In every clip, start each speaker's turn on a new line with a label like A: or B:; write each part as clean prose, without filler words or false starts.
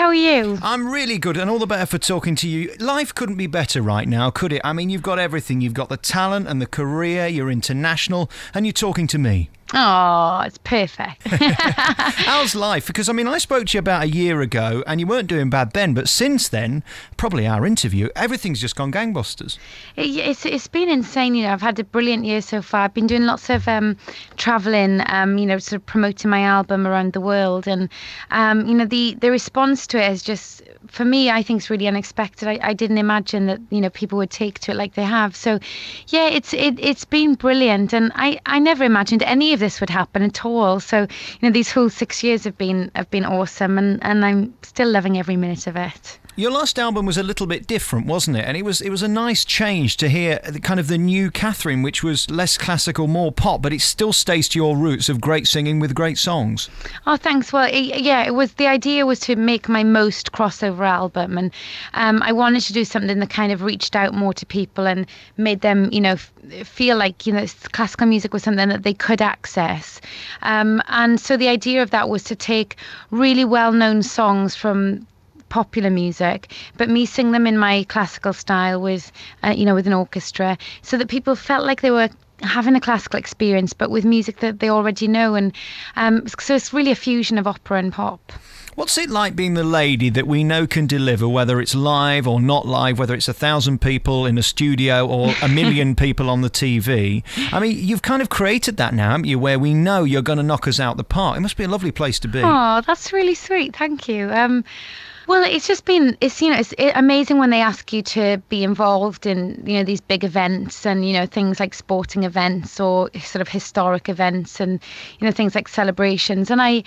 A: how are you?
B: I'm really good, and all the better for talking to you. Life couldn't be better right now, could it? I mean, you've got everything. You've got the talent and the career, you're international, and you're talking to me.
A: Oh, it's perfect.
B: How's life? Because, I mean, I spoke to you about a year ago, and you weren't doing bad then, but since then, probably our interview, everything's just gone gangbusters.
A: It's been insane. You know, I've had a brilliant year so far. I've been doing lots of traveling, you know, sort of promoting my album around the world, and you know, the response to it is just, for me, I think it's really unexpected. I didn't imagine that, you know, people would take to it like they have. So yeah, it's been brilliant, and I never imagined any of this would happen at all. So, you know, these whole 6 years have been awesome, and I'm still loving every minute of it.
B: Your last album was a little bit different, wasn't it? And it was a nice change to hear the new Katherine, which was less classical, more pop, but it still stays to your roots of great singing with great songs.
A: Oh, thanks. Well, the idea was to make my most crossover album, and I wanted to do something that kind of reached out more to people and made them, you know, feel like, you know, classical music was something that they could access. And so the idea of that was to take really well-known songs from popular music, but me sing them in my classical style with, you know, with an orchestra, so that people felt like they were having a classical experience, but with music that they already know. And so it's really a fusion of opera and pop.
B: What's it like being the lady that we know can deliver, whether it's live or not live, whether it's 1,000 people in a studio or 1 million people on the TV? I mean, you've kind of created that now, haven't you, where we know you're going to knock us out the park. It must be a lovely place to be.
A: Oh, that's really sweet. Thank you. Well, it's just been, it's amazing when they ask you to be involved in, you know, these big events, and, you know, things like sporting events or sort of historic events, and, you know, things like celebrations. And I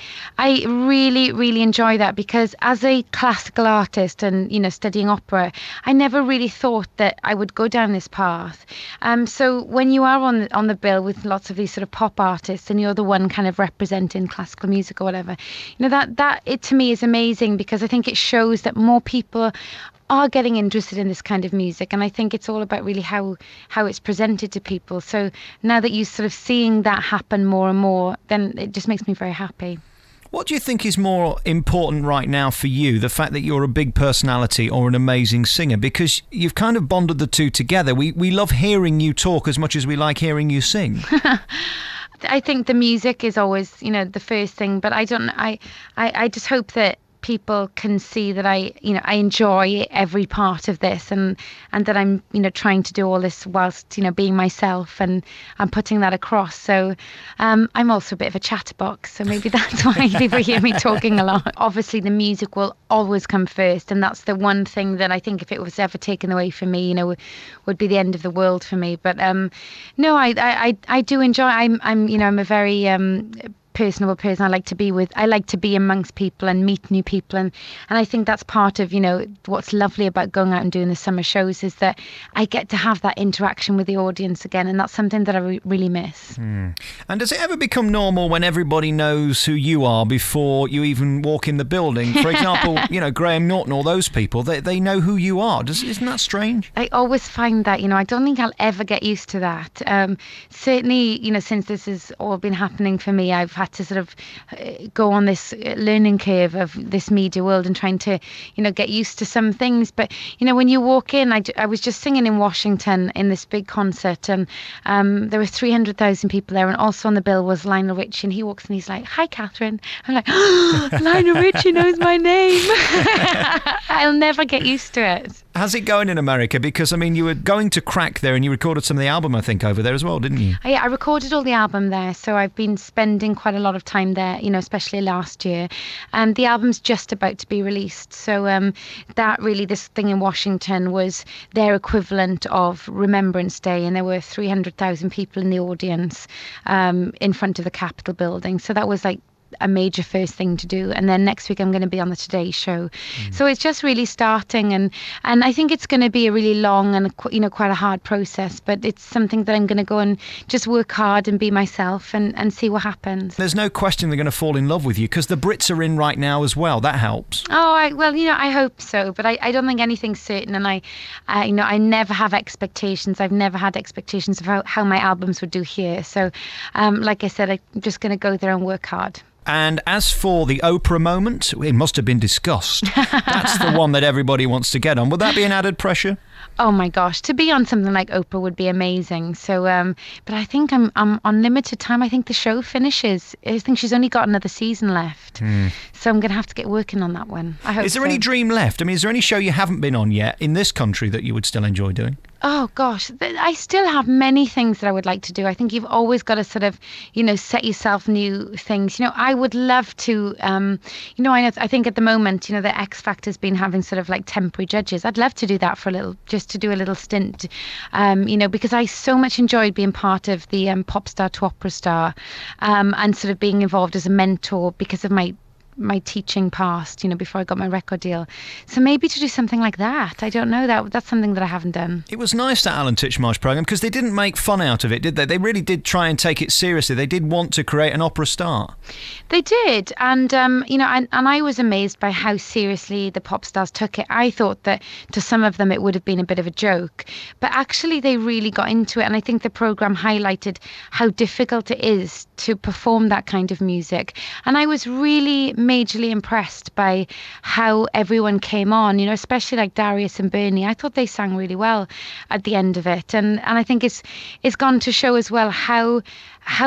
A: really, really enjoy that, because as a classical artist and, you know, studying opera, I never really thought that I would go down this path. So when you are on the bill with lots of these sort of pop artists, and you're the one kind of representing classical music or whatever, you know, that it to me is amazing, because I think it shows that more people are getting interested in this kind of music. And I think it's all about really how it's presented to people. So now that you're sort of seeing that happen more and more, then it just makes me very happy.
B: What do you think is more important right now for you, the fact that you're a big personality or an amazing singer? Because you've kind of bonded the two together. We love hearing you talk as much as we like hearing you sing.
A: I think the music is always, you know, the first thing, but I just hope that people can see that I enjoy every part of this, and that I'm, you know, trying to do all this whilst, you know, being myself, and I'm putting that across. So I'm also a bit of a chatterbox, so maybe that's why people hear me talking a lot. Obviously the music will always come first, and that's the one thing that I think if it was ever taken away from me, you know, would be the end of the world for me. But no, I do enjoy. I'm a very personable person. I like to be amongst people and meet new people, and I think that's part of, you know, what's lovely about going out and doing the summer shows, is that I get to have that interaction with the audience again, and that's something that I really miss.
B: And does it ever become normal when everybody knows who you are before you even walk in the building? For example, you know, Graham Norton, all those people, they know who you are. Isn't that strange?
A: I always find that, you know, I don't think I'll ever get used to that. Certainly, you know, since this has all been happening for me, I've had to sort of go on this learning curve of this media world and trying to, you know, get used to some things. But, you know, when you walk in, I was just singing in Washington in this big concert, and there were 300,000 people there, and also on the bill was Lionel Richie, and he walks in, he's like, "Hi, Katherine." I'm like, "Oh, Lionel Richie knows my name." I'll never get used to it.
B: How's it going in America? Because, I mean, you were going to Crack there, and you recorded some of the album, I think, over there as well, didn't you?
A: Yeah, I recorded all the album there, so I've been spending quite a lot of time there, you know, especially last year. And the album's just about to be released, so that really, this thing in Washington was their equivalent of Remembrance Day, and there were 300,000 people in the audience in front of the Capitol building. So that was like a major first thing to do. And then next week I'm going to be on the Today Show. So it's just really starting, and I think it's going to be a really long and, you know, quite a hard process, but it's something that I'm going to go and just work hard and be myself and see what happens. There's
B: no question they're going to fall in love with you, because the Brits are in right now as well. That helps.
A: Well, you know, I hope so, but I don't think anything's certain, and I you know, I never have expectations. I've never had expectations of how my albums would do here. So like I said, I'm just going to go there and work hard.
B: And as for the Oprah moment, it must have been discussed. That's the one that everybody wants to get on. Would that be an added pressure?
A: Oh my gosh, to be on something like Oprah would be amazing. So, but I think I'm on limited time. I think the show finishes. I think she's only got another season left. So I'm going to have to get working on that one. I hope.
B: Is there
A: so.
B: any dream left? I mean, is there any show you haven't been on yet in this country that you would still enjoy doing?
A: Oh gosh, I still have many things that I would like to do. I think you've always got to sort of, set yourself new things. I would love to, I think at the moment, the X Factor's been having sort of like temporary judges. I'd love to do that for a little, just to do a little stint, because I so much enjoyed being part of the Pop Star to Opera Star, and sort of being involved as a mentor because of my teaching past, before I got my record deal. So maybe to do something like that. I don't know. That's something that I haven't done.
B: It was nice, that Alan Titchmarsh programme, because they didn't make fun out of it, did they? They really did try and take it seriously. They did want to create an opera star.
A: They did. And, and I was amazed by how seriously the pop stars took it. I thought that to some of them it would have been a bit of a joke. But actually they really got into it. And I think the programme highlighted how difficult it is to perform that kind of music. And I was really majorly impressed by how everyone came on, especially like Darius and Bernie. I thought they sang really well at the end of it. And I think it's gone to show as well how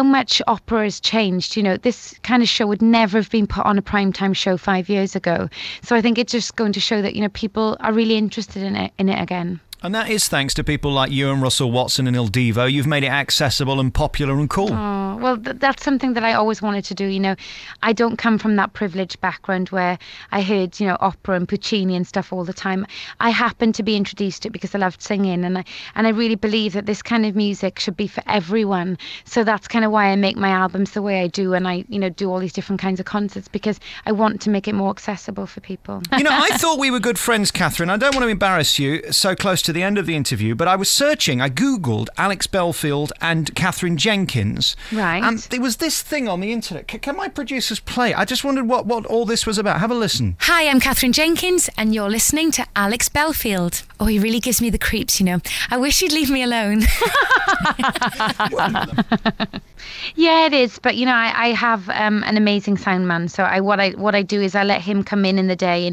A: much opera has changed. This kind of show would never have been put on a primetime show 5 years ago. So I think it's just going to show that, people are really interested in it again.
B: And that is thanks to people like you and Russell Watson and Il Divo. You've made it accessible and popular and cool.
A: Oh, well, that's something that I always wanted to do. I don't come from that privileged background where I heard, opera and Puccini and stuff all the time. I happened to be introduced to it because I loved singing, and I really believe that this kind of music should be for everyone. So that's kind of why I make my albums the way I do, and I, do all these different kinds of concerts, because I want to make it more accessible for people.
B: I thought we were good friends, Katherine. I don't want to embarrass you so close to the end of the interview, but I was searching. I googled Alex Belfield and Katherine Jenkins,
A: right?
B: And there was this thing on the internet. Can my producers play it? I just wondered what all this was about. Have a listen.
C: Hi, I'm Katherine Jenkins, and you're listening to Alex Belfield. Oh, he really gives me the creeps. I wish he'd leave me alone.
A: Yeah, it is. But I have an amazing sound man. So what I do is I let him come in the day,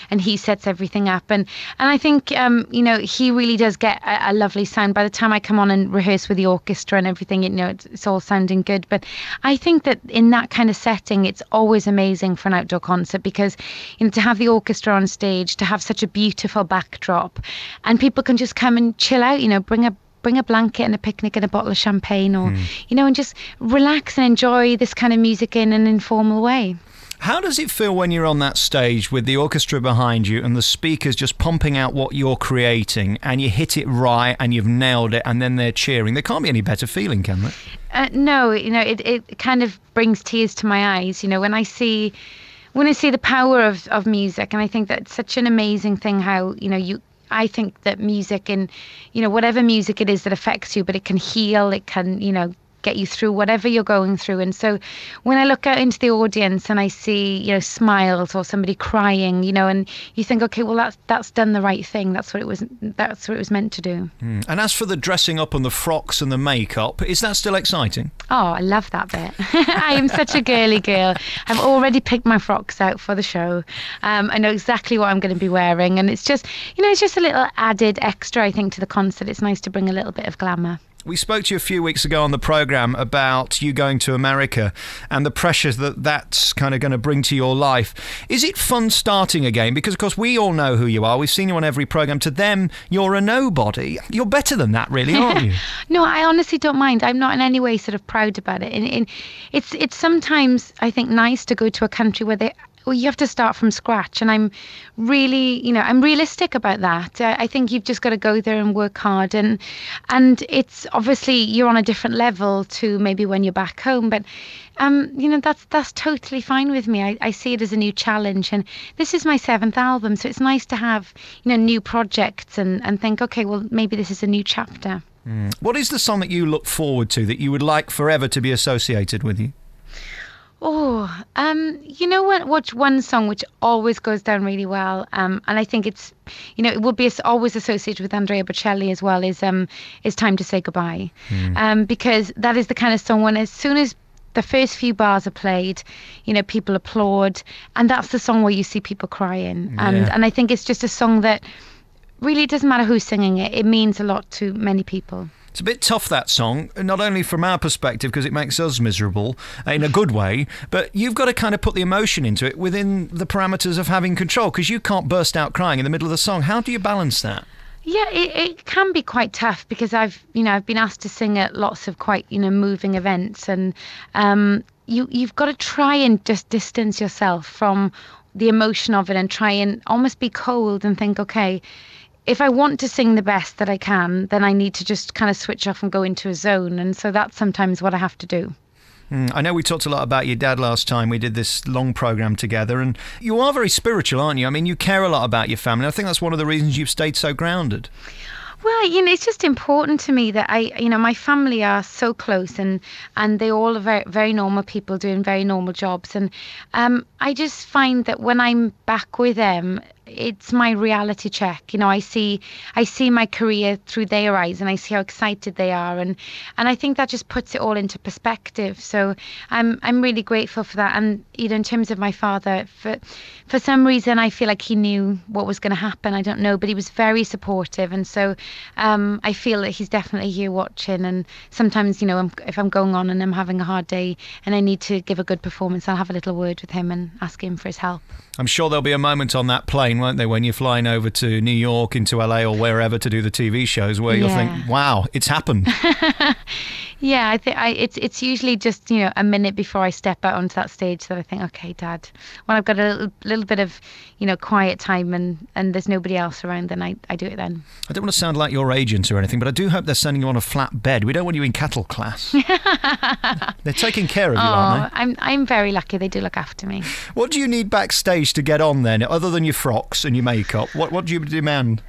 A: and he sets everything up. And I think he really does get a lovely sound. By the time I come on and rehearse with the orchestra and everything, it's all sounding good. But I think that in that kind of setting, it's always amazing for an outdoor concert, because to have the orchestra on stage, to have such a beautiful backdrop, and people can just come and chill out. Bring a blanket and a picnic and a bottle of champagne, or and just relax and enjoy this kind of music in an informal way.
B: How does it feel when you're on that stage with the orchestra behind you and the speakers just pumping out what you're creating, and you hit it right and you've nailed it, and then they're cheering? There can't be any better feeling, can there?
A: No, it kind of brings tears to my eyes, when I see the power of music. And I think that's such an amazing thing how, I think that music, and whatever music it is that affects you, but it can heal, it can get you through whatever you're going through. And so when I look out into the audience and I see smiles or somebody crying, and you think, okay, well that's done the right thing, that's what it was meant to do.
B: And as for the dressing up and the frocks and the makeup, is that still exciting?
A: Oh, I love that bit. I am such a girly girl. I've already picked my frocks out for the show. I know exactly what I'm going to be wearing, and it's just a little added extra, I think, to the concert. It's nice to bring a little bit of glamour.
B: We spoke to you a few weeks ago on the programme about you going to America and the pressures that's kind of going to bring to your life. Is it fun starting again? Because, of course, we all know who you are. We've seen you on every programme. To them, you're a nobody. You're better than that, really, aren't you?
A: No, I honestly don't mind. I'm not in any way sort of proud about it. And it's sometimes, I think, nice to go to a country where you have to start from scratch, and I'm really, I'm realistic about that. I think you've just got to go there and work hard, and it's obviously you're on a different level to maybe when you're back home, but that's totally fine with me. I see it as a new challenge, and this is my 7th album, so it's nice to have new projects and think, okay, well, maybe this is a new chapter.
B: What is the song that you look forward to that you would like forever to be associated with you?
A: Oh, what's one song which always goes down really well, and I think it's, it will be always associated with Andrea Bocelli as well, is Time to Say Goodbye, because that is the kind of song when as soon as the first few bars are played, people applaud, and that's the song where you see people crying. And I think it's just a song that really, it doesn't matter who's singing it. It means a lot to many people.
B: It's a bit tough, that song, not only from our perspective, because it makes us miserable in a good way, but you've got to kind of put the emotion into it within the parameters of having control, because you can't burst out crying in the middle of the song. How do you balance that?
A: Yeah, it can be quite tough, because I've been asked to sing at lots of quite, moving events, and you've got to try and just distance yourself from the emotion of it and try and almost be cold and think, okay, if I want to sing the best that I can, then I need to just kind of switch off and go into a zone. And so that's sometimes what I have to do.
B: I know we talked a lot about your dad last time we did this long programme together, and you are very spiritual, aren't you? I mean, you care a lot about your family. I think that's one of the reasons you've stayed so grounded.
A: Well, it's just important to me that my family are so close, and they all are very, very normal people doing very normal jobs. And I just find that when I'm back with them, it's my reality check. I see my career through their eyes, and I see how excited they are, and I think that just puts it all into perspective. So I'm really grateful for that. And in terms of my father, for some reason I feel like he knew what was going to happen. I don't know, but he was very supportive, and so I feel that he's definitely here watching. And sometimes, if I'm going on and I'm having a hard day and I need to give a good performance, I'll have a little word with him and ask him for his help.
B: I'm sure there'll be a moment on that plane, won't there, when you're flying over to New York, into LA or wherever to do the TV shows, where you'll think, wow, it's happened.
A: Yeah, I think it's usually just, a minute before I step out onto that stage that I think, okay, Dad, when I've got a little bit of, quiet time and there's nobody else around, then I do it then.
B: I don't want to sound like your agent or anything, but I do hope they're sending you on a flat bed. We don't want you in cattle class. They're taking care of you, aren't they?
A: I'm very lucky. They do look after me.
B: What do you need backstage to get on then, other than your frocks and your makeup? What do you demand?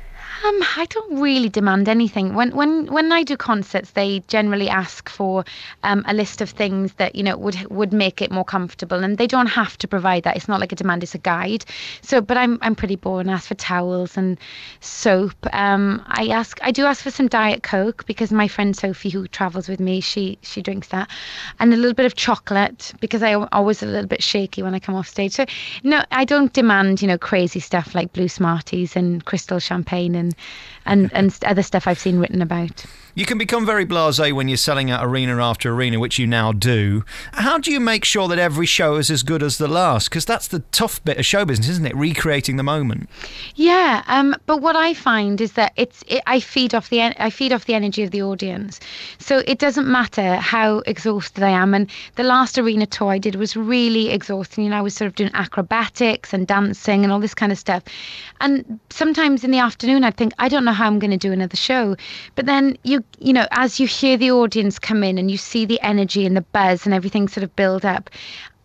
A: I don't really demand anything. When I do concerts, they generally ask for a list of things that would make it more comfortable, and they don't have to provide that. It's not like a demand; it's a guide. So, but I'm pretty boring. I ask for towels and soap. I do ask for some Diet Coke, because my friend Sophie, who travels with me, she drinks that, and a little bit of chocolate, because I'm always a little bit shaky when I come off stage. So no, I don't demand crazy stuff like blue Smarties and crystal champagne and other stuff I've seen written about.
B: You can become very blasé when you're selling out arena after arena, which you now do. How do you make sure that every show is as good as the last? Because that's the tough bit of show business, isn't it? Recreating the moment.
A: Yeah, but what I find is that I feed off the energy of the audience. So it doesn't matter how exhausted I am. And the last arena tour I did was really exhausting. I was sort of doing acrobatics and dancing and all this kind of stuff. And sometimes in the afternoon I'd think, I don't know how I'm going to do another show. But then as you hear the audience come in and you see the energy and the buzz and everything sort of build up,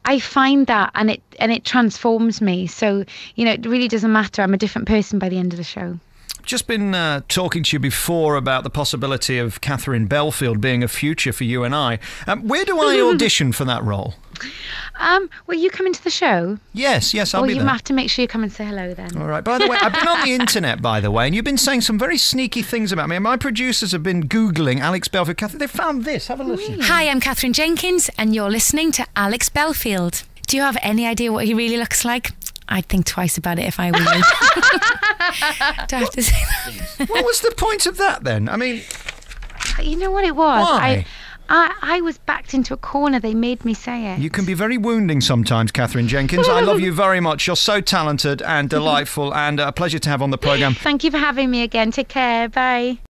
A: I find that and it transforms me. So, it really doesn't matter. I'm a different person by the end of the show.
B: Just been talking to you before about the possibility of Katherine Belfield being a future for you and I. Where do I audition for that role?
A: Will you come into the show?
B: Yes, I'll be there.
A: You have to make sure you come and say hello then.
B: All right. By the way, I've been on the internet, by the way, and you've been saying some very sneaky things about me. And my producers have been Googling Alex Belfield. Katherine, they found this. Have a listen.
C: Really? Hi, I'm Katherine Jenkins, and you're listening to Alex Belfield. Do you have any idea what he really looks like? I'd think twice about it if I were you. Do I have to say that?
B: What was the point of that then? I mean...
A: You know what it was?
B: Why?
A: I was backed into a corner. They made me say it.
B: You can be very wounding sometimes, Katherine Jenkins. I love you very much. You're so talented and delightful, and a pleasure to have on the programme.
A: Thank you for having me again. Take care. Bye.